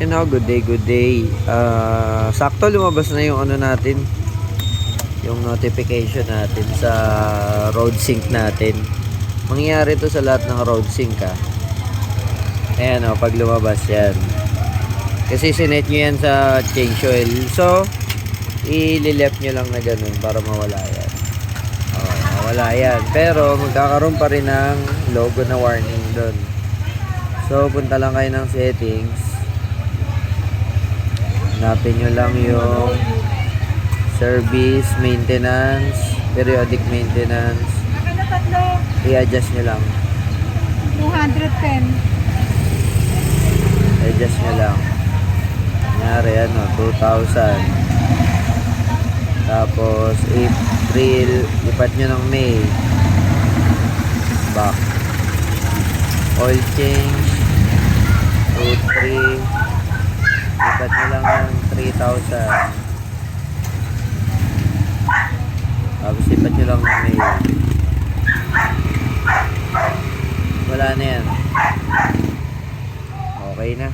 Good day, good day. Sakto lumabas na yung ano natin, yung notification natin sa road sync natin. Mangyayari to sa lahat ng road sync Ayan pag lumabas yan. Kasi sinet nyo yan sa change oil. So, i-left nyo lang na ganun para mawala yan. Mawala yan. Pero, magkakaroon pa rin ng logo na warning doon. So, punta lang kayo ng settings. Hanapin nyo lang yung service, maintenance, periodic maintenance. I-adjust nyo lang. 210. I-adjust nyo lang. Kunyari 2,000. Tapos April, lipat nyo ng May. Back. Oil change 2,3. Lipat nyo lang ng 3,000. Tapos lipat nyo lang ng May. Wala na yan. Okay na.